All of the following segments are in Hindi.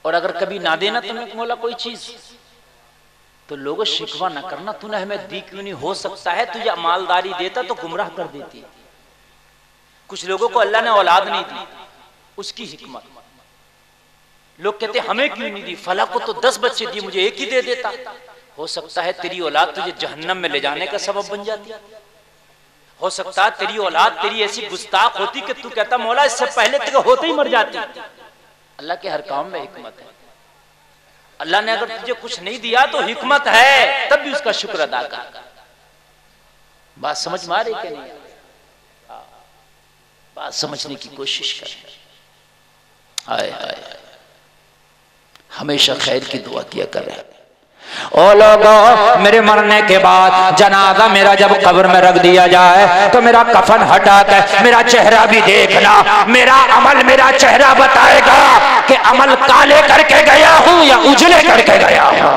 और अगर कभी ना देना तुम्हें मौला कोई चीज तो लोगों शिकवा ना करना, तूने हमें दी क्यों नहीं। हो सकता है तुझे मालदारी देता तो गुमराह कर देती। कुछ लोगों को अल्लाह ने औलाद नहीं दी, उसकी हिकमत। लोग कहते हमें क्यों नहीं दी, फला को तो 10 बच्चे दिए, मुझे एक ही दे देता। हो सकता है तेरी औलाद तुझे जहन्नम में ले जाने का सबब बन जाती। हो सकता है तेरी औलाद तेरी ऐसी गुस्ताख होती कि तू कहता मौला इससे पहले तेरे होते ही मर जाती। अल्लाह के हर काम में हिकमत है। अल्लाह ने अगर तुझे कुछ नहीं दिया तो हिकमत है, तब भी उसका शुक्र अदा कर। बात समझ में आ रही कि नहीं? बात समझने की कोशिश कर। आए आए हमेशा खैर की दुआ किया कर रहे। ओ लोगों, मेरे मरने के बाद जनाजा मेरा जब कब्र में रख दिया जाए तो मेरा कफन हटा कर मेरा चेहरा भी देखना। मेरा अमल मेरा चेहरा बताएगा कि अमल काले करके गया हूं या उजले करके गया हूं।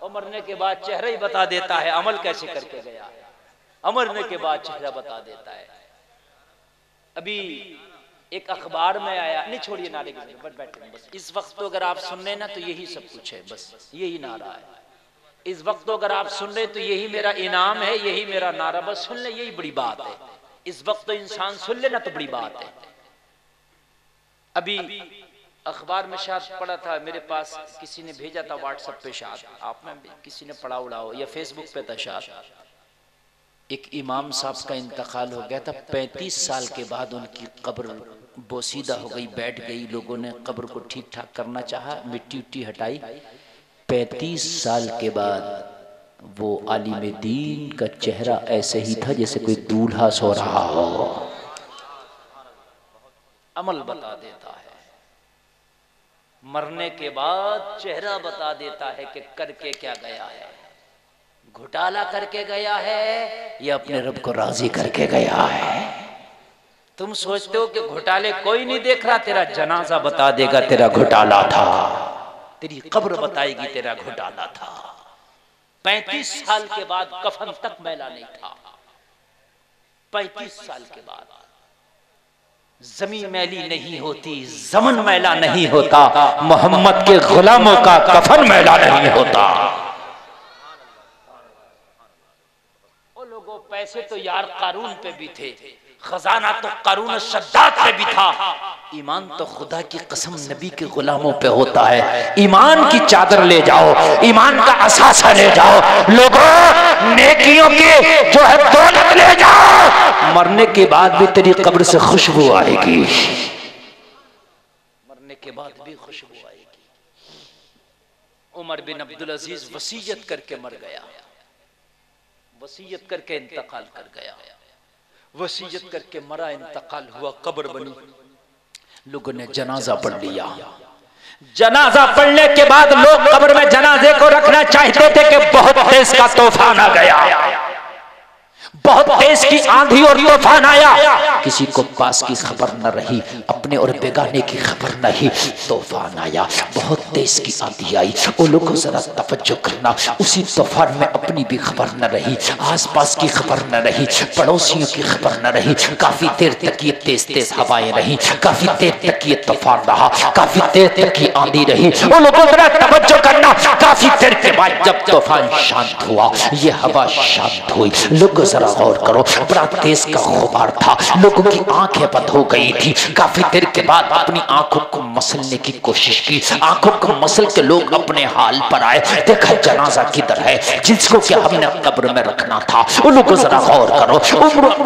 और मरने के बाद चेहरा ही बता देता है अमल कैसे करके गया है। मरने के बाद चेहरा बता देता है। अभी एक अखबार में आया, नहीं छोड़िए नारे की बैठे बस। इस वक्त तो अगर आप सुन रहे ना तो यही सब कुछ है, बस यही नारा है। इस वक्त तो अगर आप सुन रहे तो यही मेरा इनाम है, यही मेरा नारा, बस सुन ले, यही बड़ी बात है। इस वक्त तो इंसान सुन ले ना तो बड़ी बात है। अभी अखबार में शायद पढ़ा था, मेरे पास किसी ने भेजा था व्हाट्सएप पे, शायद आप में किसी ने पढ़ा उड़ा हो या फेसबुक पे था शायद। एक इमाम साहब का इंतकाल हो गया था। 35 साल के बाद उनकी कब्र बोसीदा हो गई, बैठ गई। लोगों ने कब्र को ठीक ठाक करना चाहा, मिट्टी उट्टी हटाई। 35 साल के बाद वो आलिम दीन का चेहरा ऐसे ही था जैसे कोई दूल्हा सो रहा हो। अमल बता देता है, मरने के बाद चेहरा बता देता है कि करके क्या गया है। घोटाला करके गया है या अपने रब को राजी करके गया है। तुम सोचते हो कि घोटाले कोई नहीं देख रहा, तेरा जनाजा बता देगा तेरा घोटाला था, तेरी कब्र बताएगी तेरा घोटाला था। 35 साल के बाद कफन तक मैला नहीं था। 35 साल के बाद जमीन मैली नहीं होती, जमन मैला नहीं होता, मोहम्मद के गुलामों का कफन मैला नहीं होता। पैसे तो यार कारून पे भी थे, खजाना तो कारून शद्दाद पे भी था। ईमान तो खुदा की कसम नबी के गुलामों पे होता है। ईमान की चादर ले जाओ, ईमान का असासा ले जाओ। लोगों, नेकियों की जो है दौलत ले जाओ, मरने के बाद भी तेरी कब्र से खुशबू आएगी। मरने के बाद भी खुशबू आएगी। उमर बिन अब्दुल अजीज वसीयत करके मर गया, वसीयत करके इंतकाल कर गया। वसीयत करके मरा, इंतकाल हुआ, कब्र बनी। लोगों ने जनाजा पढ़ लिया। जनाजा पढ़ने के बाद लोग कब्र में जनाजे को रखना चाहते थे कि बहुत तेज का तूफान आ गया, बहुत तेज की आंधी और तूफान आया। किसी को पास की खबर न रही, अपने और बेगाने की खबर नहीं। तूफान आया, बहुत तेज की आंधी आई। वो लोगों जरा तवज्जो करना, उसी तूफान में अपनी भी खबर न रही, आसपास की खबर न रही, पड़ोसियों की खबर न रही। काफी देर तक ये तेज तेज हवाएं रही, काफी देर तक ये तूफान रहा, काफी देर तक ये आंधी रही। वो लोगों जरा तवज्जो करना, काफी देर के बाद जब तूफान शांत हुआ, ये हवा शांत हुई, लोग जरा गौर करो, बड़ा तेज का गुबार था, लोगों की आंखें बंद हो गई थी। काफी देर के बाद अपनी आंखों को मसलने की कोशिश की, आंखों को मसल के लोग अपने हाल पर आए। देखा जनाजा किधर है जिसको क्या हमने कब्र में रखना था। उन लोगों जरा गौर करो,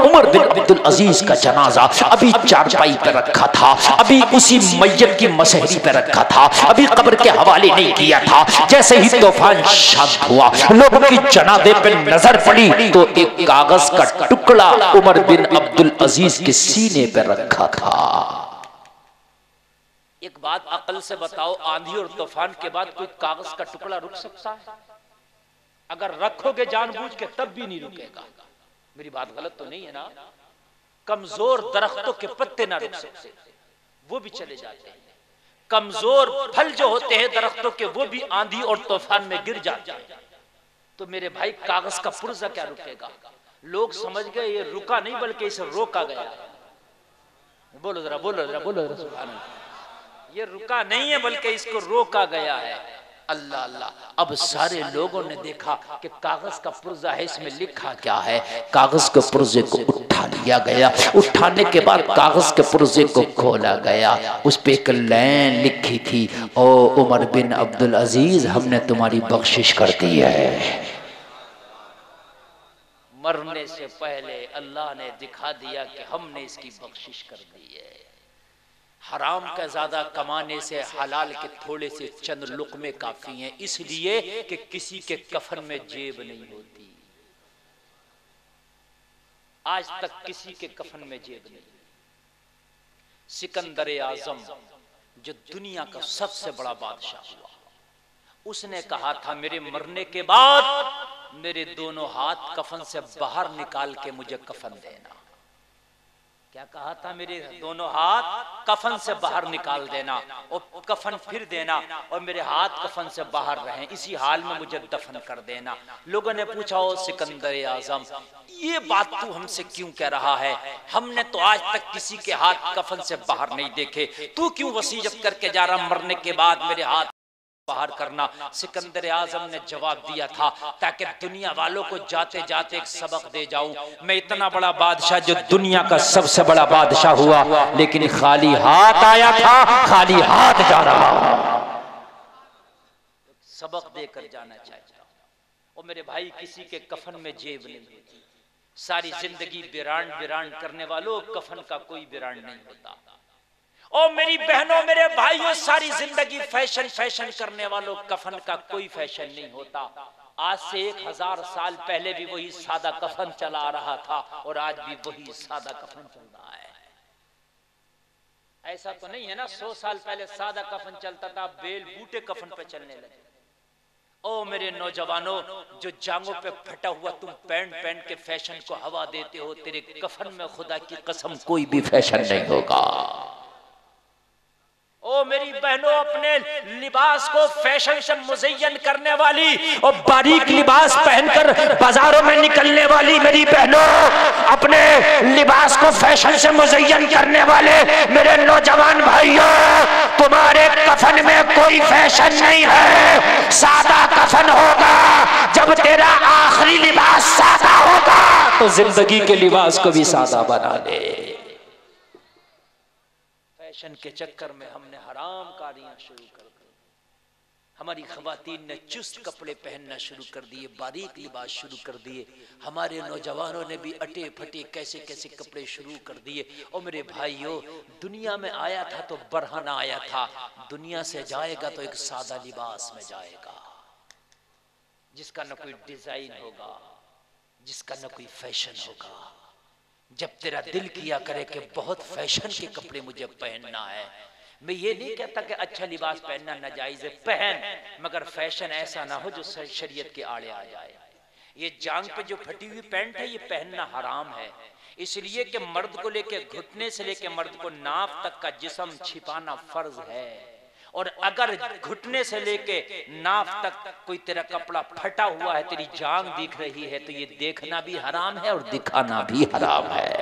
उमर बिन अब्दुल अजीज का जनाजा अभी चारपाई पे रखा था, अभी उसी मैयत की मसहरी पे रखा था, अभी कब्र के हवाले नहीं किया था। जैसे ही तूफान शांत हुआ, लोगों की जनाजे पे नजर पड़ी तो एक कागज का टुकड़ा उमर बिन अब्दुल अजीज के सीने पे रखा था। एक बात अकल से बताओ, आंधी और तूफान के बाद कोई कागज का टुकड़ा रुक सकता है? अगर रखोगे जानबूझ के तब भी नहीं रुकेगा। मेरी बात गलत तो नहीं है ना? कमजोर दरख्तों के पत्ते ना रुक सकते, वो भी चले जाते हैं। कमजोर फल जो होते हैं दरख्तों के, वो भी आंधी और तूफान में गिर जाते हैं। तो मेरे भाई कागज का पुर्जा क्या रुकेगा? लोग समझ गए ये रुका नहीं बल्कि इसे रोका गया। बोलो जरा, बोलो जरा, बोलो जरा सुभान अल्लाह। ये रुका नहीं है बल्कि इसको रोका गया है। अल्लाह अल्लाह। अब सारे लोगों ने देखा कि कागज का पुर्जा है, इसमें लिखा क्या है। कागज के पुर्जे को उठा लिया गया। उठाने के बाद कागज के पुर्जे को खोला गया। उस पे एक लाइन लिखी थी, ओ उमर बिन अब्दुल अजीज, हमने तुम्हारी बख्शिश कर दी है। मरने से पहले अल्लाह ने दिखा दिया कि हमने इसकी बख्शिश कर दी है। हराम का ज्यादा कमाने से हलाल के थोड़े से चंद लुक़मे काफी हैं, इसलिए कि किसी के कफन में जेब नहीं होती। आज तक किसी के कफन में जेब नहीं। सिकंदर आजम जो दुनिया का सबसे बड़ा बादशाह हुआ, उसने कहा था मेरे मरने के बाद मेरे दोनों हाथ कफन से बाहर निकाल के मुझे कफन देना। क्या कहा था? मेरे दोनों हाथ कफन से बाहर निकाल देना और कफन फिर देना और मेरे हाथ कफन से बाहर रहें, इसी हाल में मुझे दफन कर देना। लोगों ने पूछा, ओ सिकंदर आजम, ये बात तू हमसे क्यों कह रहा है? हमने तो आज तक किसी के हाथ कफन से बाहर नहीं देखे, तू क्यों वसीयत करके जा रहा मरने के बाद मेरे हाथ बाहर करना? सिकंदर आजम ने जवाब दिया था, ताकि दुनिया वालों को जाते जाते एक सबक दे जाऊं। मैं इतना बड़ा बादशाह जो दुनिया का सबसे बड़ा बादशाह हुआ, लेकिन खाली हाथ आया था, खाली हाथ जा रहा। सबक देकर जाना चाहता हूं। और मेरे भाई, किसी के कफन में जेब नहीं होती। सारी जिंदगी बिरांड बिरांड करने वालों, कफन का कोई बिरांड नहीं होता। ओ मेरी बहनों, मेरे भाइयों, सारी जिंदगी फैशन फैशन करने वालों, कफन का कोई फैशन नहीं होता। आज से 1000 साल पहले भी वही सादा कफन चला आ रहा था और आज भी वही सादा कफन चल रहा है। ऐसा तो नहीं है ना 100 साल पहले सादा कफन चलता था, बेल बूटे कफन पे चलने लगे। ओ मेरे नौजवानों, जो जांगों पे फटा हुआ तुम पैंट पहन के फैशन को हवा देते हो, तेरे कफन में खुदा की कसम कोई भी फैशन नहीं होगा। ओ मेरी बहनों, अपने लिबास को फैशन से मुज़य्यन करने वाली और बारीक लिबास पहनकर बाजारों में निकलने वाली मेरी बहनों, अपने लिबास को फैशन से मुज़य्यन करने वाले मेरे नौजवान भाइयों, तुम्हारे कफन में कोई फैशन नहीं है, सादा कफन होगा। जब तेरा आखिरी लिबास सादा होगा तो जिंदगी के लिबास को भी सादा बना दे। फैशन के चक्कर में हमने हराम कारियां शुरू कर दी। हमारी खवातीन ने चुस्त कपड़े पहनना शुरू कर दिए, बारीक लिबास शुरू कर दिए। हमारे नौजवानों ने भी अटे फटे कैसे कैसे कपड़े शुरू कर दिए। और मेरे भाइयों, दुनिया में आया था तो बरहना आया था, दुनिया से जाएगा तो एक सादा लिबास में जाएगा, जिसका न कोई डिजाइन होगा, जिसका न कोई फैशन होगा। जब तेरा दिल किया करे कि बहुत फैशन के कपड़े मुझे पहनना है, मैं ये नहीं कहता कि अच्छा लिबास पहनना नाजायज है, पहन, मगर फैशन ऐसा ना हो जो शरीयत के आड़े आ जाए। ये जांग पे जो फटी हुई पैंट है, ये पहनना हराम है, इसलिए कि मर्द को लेके घुटने से लेके मर्द को नाफ तक का जिस्म छिपाना फर्ज है। और अगर घुटने से लेके नाफ तक कोई तेरा कपड़ा फटा हुआ है, तेरी जांग दिख रही है, तो ये देखना भी हराम है और दिखाना भी हराम है।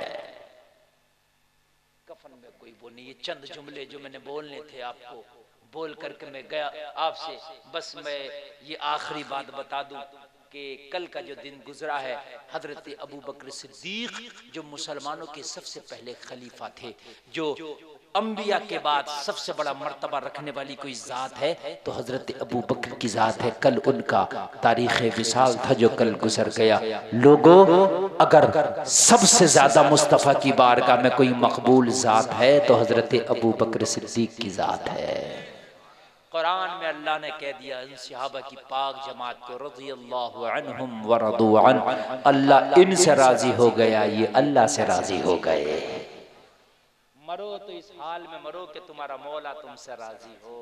कफन में कोई वो नहीं। ये चंद जुमले जो मैंने बोलने थे आपको बोल करके मैं गया आपसे। बस मैं ये आखिरी बात बता दूं कि कल का जो दिन गुजरा है, हजरत अबू बकर सिद्दीक जो मुसलमानों के सबसे पहले खलीफा थे, जो अंबिया के बाद सबसे बड़ा मर्तबा रखने वाली कोई जात है तो हजरत अबू बकर की जात है। कल उनका तारीख विसाल था जो कल गुजर गया। लोगों, अगर सबसे ज्यादा मुस्तफ़ा की बारगाह में कोई मकबूल जात है तो हजरत अबू बकर सिद्दीक की जात है। कुरान में अल्लाह ने कह दिया इन सहाबा की पाक जमात को, रज़ियल्लाहु अन्हुम व रदू अन, अल्लाह इनसे राजी हो गया, ये अल्लाह से राजी हो गए। मरो तो इस हाल में मरो कि तुम्हारा मौला तुमसे राजी हो।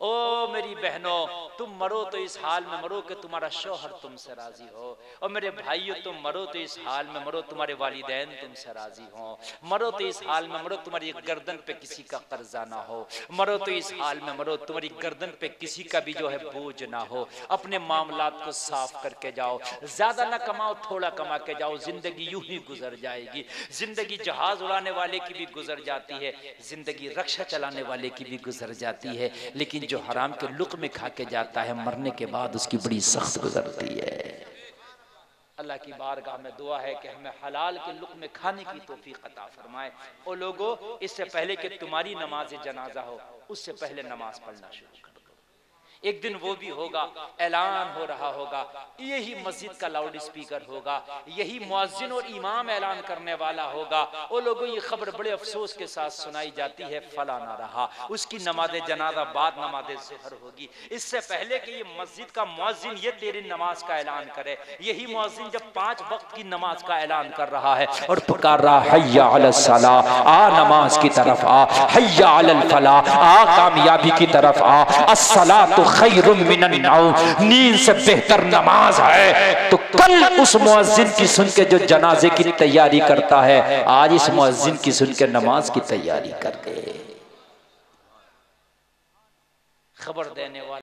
ओ मेरी बहनों, तुम मरो तो इस हाल में मरो कि तुम्हारा शौहर तुमसे राजी हो। और मेरे भाइयों, तुम मरो तो इस हाल में मरो तुम्हारे वालिदैन तुमसे राजी हो। मरो तो इस हाल में मरो तुम्हारी गर्दन पे किसी का कर्जा ना हो। मरो तो इस हाल में मरो तुम्हारी गर्दन पे किसी का भी जो है बोझ ना हो। अपने मामलात को साफ करके जाओ, ज्यादा ना कमाओ, थोड़ा कमा के जाओ, जिंदगी यूं ही गुजर जाएगी। जिंदगी जहाज उड़ाने वाले की भी गुजर जाती जाती है, जिंदगी रक्षा चलाने वाले की भी गुजर जाती है, लेकिन जो हराम के लुक़्मे खा के जाता है मरने के बाद उसकी बड़ी सख्त गुजरती है। अल्लाह की बारगाह में दुआ है कि हमें हलाल के लुक़्मे खाने की तौफीक अता फरमाए। और लोगों, इससे पहले कि तुम्हारी नमाज जनाजा हो, उससे पहले नमाज पढ़ना शुरू कर दो। एक दिन वो भी होगा, ऐलान हो रहा होगा, यही मस्जिद का लाउड स्पीकर होगा, यही मुअज्जिन और इमाम ऐलान करने वाला होगा, ओ लोगों ये खबर बड़े अफसोस के साथ सुनाई जाती है, फला ना रहा, उसकी नमाज जनाजा बाद नमाज ज़ुहर होगी। इससे पहले कि ये मस्जिद का मुअज्जिन ये तेरी नमाज का ऐलान करे, यही मुअज्जिन जब 5 वक्त की नमाज का ऐलान कर रहा है और पुकार रहा हय्या अलस सलाह, आ नमाज की तरफ आ, हय्या अलल फलाह, आ कामयाबी की तरफ आ, अस्सलातु खैरुम मिनन नौम, नींद से बेहतर नमाज है। तो कल उस मुअज्जिन की सुन के जो जनाजे की तैयारी करता है, आज इस मुअज्जिन की सुन के नमाज की तैयारी कर दे। खबर देने वाला